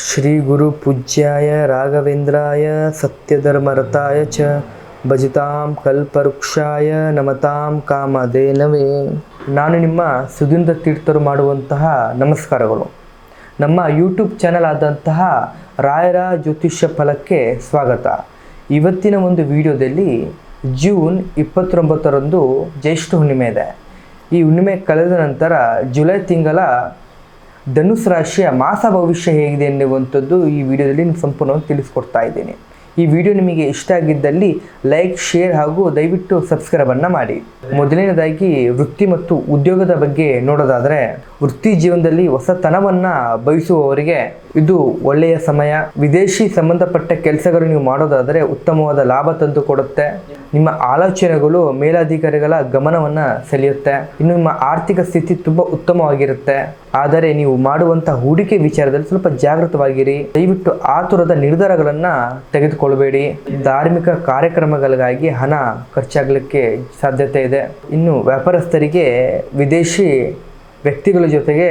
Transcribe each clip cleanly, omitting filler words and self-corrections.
ಶ್ರೀ ಗುರು ಪೂಜ್ಯಾಯ ರಾಘವೇಂದ್ರಾಯ ಸತ್ಯಧರ್ಮರತಾಯ ಚ ಭಜತಾಂ ಕಲ್ಪವೃಕ್ಷಾಯ ನಮತಾಂ ಕಾಮಧೇನವೇ. ನಾನು ನಿಮ್ಮ ಸುಧೀಂದ್ರ ತೀರ್ಥರು ಮಾಡುವಂತಹ ನಮಸ್ಕಾರಗಳು. ನಮ್ಮ ಯೂಟ್ಯೂಬ್ ಚಾನಲ್ ಆದಂತಹ ರಾಯರ ಜ್ಯೋತಿಷ್ಯ ಫಲಕ್ಕೆ ಸ್ವಾಗತ. ಇವತ್ತಿನ ಒಂದು ವಿಡಿಯೋದಲ್ಲಿ ಜೂನ್ 29ರಂದು ಜ್ಯೇಷ್ಠ ಹುಣ್ಣಿಮೆ ಇದೆ. ಈ ಹುಣ್ಣಿಮೆ ಕಳೆದ ನಂತರ ಜುಲೈ ತಿಂಗಳ ಧನುಸ್ ರಾಶಿಯ ಮಾಸ ಭವಿಷ್ಯ ಹೇಗಿದೆ ಎನ್ನುವಂಥದ್ದು ಈ ವಿಡಿಯೋದಲ್ಲಿ ಸಂಪೂರ್ಣವಾಗಿ ತಿಳಿಸ್ಕೊಡ್ತಾ ಇದ್ದೀನಿ. ಈ ವಿಡಿಯೋ ನಿಮಗೆ ಇಷ್ಟ ಆಗಿದ್ದಲ್ಲಿ ಲೈಕ್, ಶೇರ್ ಹಾಗೂ ದಯವಿಟ್ಟು ಸಬ್ಸ್ಕ್ರೈಬನ್ನು ಮಾಡಿ. ಮೊದಲನೇದಾಗಿ ವೃತ್ತಿ ಮತ್ತು ಉದ್ಯೋಗದ ಬಗ್ಗೆ ನೋಡೋದಾದರೆ, ವೃತ್ತಿ ಜೀವನದಲ್ಲಿ ಹೊಸತನವನ್ನು ಬಯಸುವವರಿಗೆ ಇದು ಒಳ್ಳೆಯ ಸಮಯ. ವಿದೇಶಿ ಸಂಬಂಧಪಟ್ಟ ಕೆಲಸಗಳು ನೀವು ಮಾಡೋದಾದರೆ ಉತ್ತಮವಾದ ಲಾಭ ತಂದು ಕೊಡುತ್ತೆ. ನಿಮ್ಮ ಆಲೋಚನೆಗಳು ಮೇಲಾಧಿಕಾರಿಗಳ ಗಮನವನ್ನು ಸೆಳೆಯುತ್ತೆ. ಇನ್ನು ನಿಮ್ಮ ಆರ್ಥಿಕ ಸ್ಥಿತಿ ತುಂಬ ಉತ್ತಮವಾಗಿರುತ್ತೆ. ಆದರೆ ನೀವು ಮಾಡುವಂತಹ ಹೂಡಿಕೆ ವಿಚಾರದಲ್ಲಿ ಸ್ವಲ್ಪ ಜಾಗೃತವಾಗಿರಿ. ದಯವಿಟ್ಟು ಆತುರದ ನಿರ್ಧಾರಗಳನ್ನು ತೆಗೆದುಕೊಳ್ಳಬೇಡಿ. ಧಾರ್ಮಿಕ ಕಾರ್ಯಕ್ರಮಗಳಿಗಾಗಿ ಹಣ ಖರ್ಚಾಗಲಿಕ್ಕೆ ಸಾಧ್ಯತೆ ಇದೆ. ಇನ್ನು ವ್ಯಾಪಾರಸ್ಥರಿಗೆ ವಿದೇಶಿ ವ್ಯಕ್ತಿಗಳ ಜೊತೆಗೆ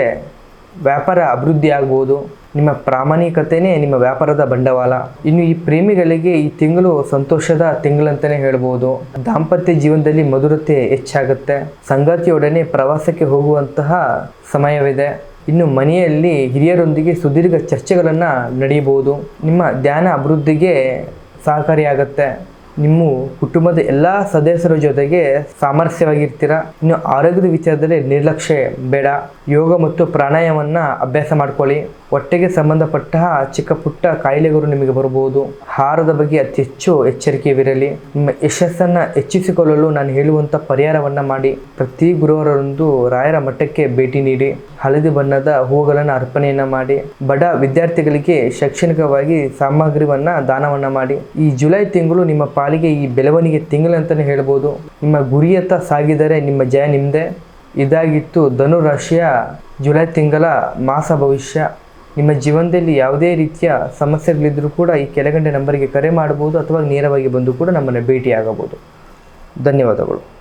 ವ್ಯಾಪಾರ ಅಭಿವೃದ್ಧಿ ಆಗ್ಬೋದು. ನಿಮ್ಮ ಪ್ರಾಮಾಣಿಕತೆಯೇ ನಿಮ್ಮ ವ್ಯಾಪಾರದ ಬಂಡವಾಳ. ಇನ್ನು ಈ ಪ್ರೇಮಿಗಳಿಗೆ ಈ ತಿಂಗಳು ಸಂತೋಷದ ತಿಂಗಳಂತಲೇ ಹೇಳ್ಬೋದು. ದಾಂಪತ್ಯ ಜೀವನದಲ್ಲಿ ಮಧುರತೆ ಹೆಚ್ಚಾಗುತ್ತೆ. ಸಂಗಾತಿಯೊಡನೆ ಪ್ರವಾಸಕ್ಕೆ ಹೋಗುವಂತಹ ಸಮಯವಿದೆ. ಇನ್ನು ಮನೆಯಲ್ಲಿ ಹಿರಿಯರೊಂದಿಗೆ ಸುದೀರ್ಘ ಚರ್ಚೆಗಳನ್ನು ನಡೆಯಬಹುದು. ನಿಮ್ಮ ಧ್ಯಾನ ಅಭಿವೃದ್ಧಿಗೆ ಸಹಕಾರಿಯಾಗುತ್ತೆ. ನಿಮ್ಮ ಕುಟುಂಬದ ಎಲ್ಲ ಸದಸ್ಯರ ಜೊತೆಗೆ ಸಾಮರಸ್ಯವಾಗಿರ್ತೀರ. ಇನ್ನು ಆರೋಗ್ಯದ ವಿಚಾರದಲ್ಲಿ ನಿರ್ಲಕ್ಷ್ಯ ಬೇಡ. ಯೋಗ ಮತ್ತು ಪ್ರಾಣಾಯಾಮವನ್ನು ಅಭ್ಯಾಸ ಮಾಡ್ಕೊಳ್ಳಿ. ಹೊಟ್ಟೆಗೆ ಸಂಬಂಧಪಟ್ಟ ಚಿಕ್ಕ ಪುಟ್ಟ ಕಾಯಿಲೆಗಳು ನಿಮಗೆ ಬರಬಹುದು. ಆಹಾರದ ಬಗ್ಗೆ ಅತಿ ಹೆಚ್ಚು ಎಚ್ಚರಿಕೆಯಿರಲಿ. ನಿಮ್ಮ ಯಶಸ್ಸನ್ನು ಹೆಚ್ಚಿಸಿಕೊಳ್ಳಲು ನಾನು ಹೇಳುವಂಥ ಪರಿಹಾರವನ್ನು ಮಾಡಿ. ಪ್ರತಿ ಗುರುವಾರರಂದು ರಾಯರ ಮಠಕ್ಕೆ ಭೇಟಿ ನೀಡಿ ಹಳದಿ ಬಣ್ಣದ ಹೂಗಳನ್ನು ಅರ್ಪಣೆಯನ್ನು ಮಾಡಿ. ಬಡ ವಿದ್ಯಾರ್ಥಿಗಳಿಗೆ ಶೈಕ್ಷಣಿಕವಾಗಿ ಸಾಮಗ್ರಿಯನ್ನು ದಾನವನ್ನು ಮಾಡಿ. ಈ ಜುಲೈ ತಿಂಗಳು ನಿಮ್ಮ ಪಾಲಿಗೆ ಈ ಬೆಳವಣಿಗೆ ತಿಂಗಳಂತಲೇ ಹೇಳ್ಬೋದು. ನಿಮ್ಮ ಗುರಿಯತ್ತ ಸಾಗಿದರೆ ನಿಮ್ಮ ಜಯ ನಿಮ್ಮದೇ. ಇದಾಗಿತ್ತು ಧನು ರಾಶಿಯ ಜುಲೈ ತಿಂಗಳ ಮಾಸ ಭವಿಷ್ಯ. ನಿಮ್ಮ ಜೀವನದಲ್ಲಿ ಯಾವುದೇ ರೀತಿಯ ಸಮಸ್ಯೆಗಳಿದ್ದರೂ ಕೂಡ ಈ ಕೆಳಗಂಡ ನಂಬರಿಗೆ ಕರೆ ಮಾಡಬಹುದು ಅಥವಾ ನೇರವಾಗಿ ಬಂದು ಕೂಡ ನಮ್ಮನ್ನು ಭೇಟಿಯಾಗಬಹುದು. ಧನ್ಯವಾದಗಳು.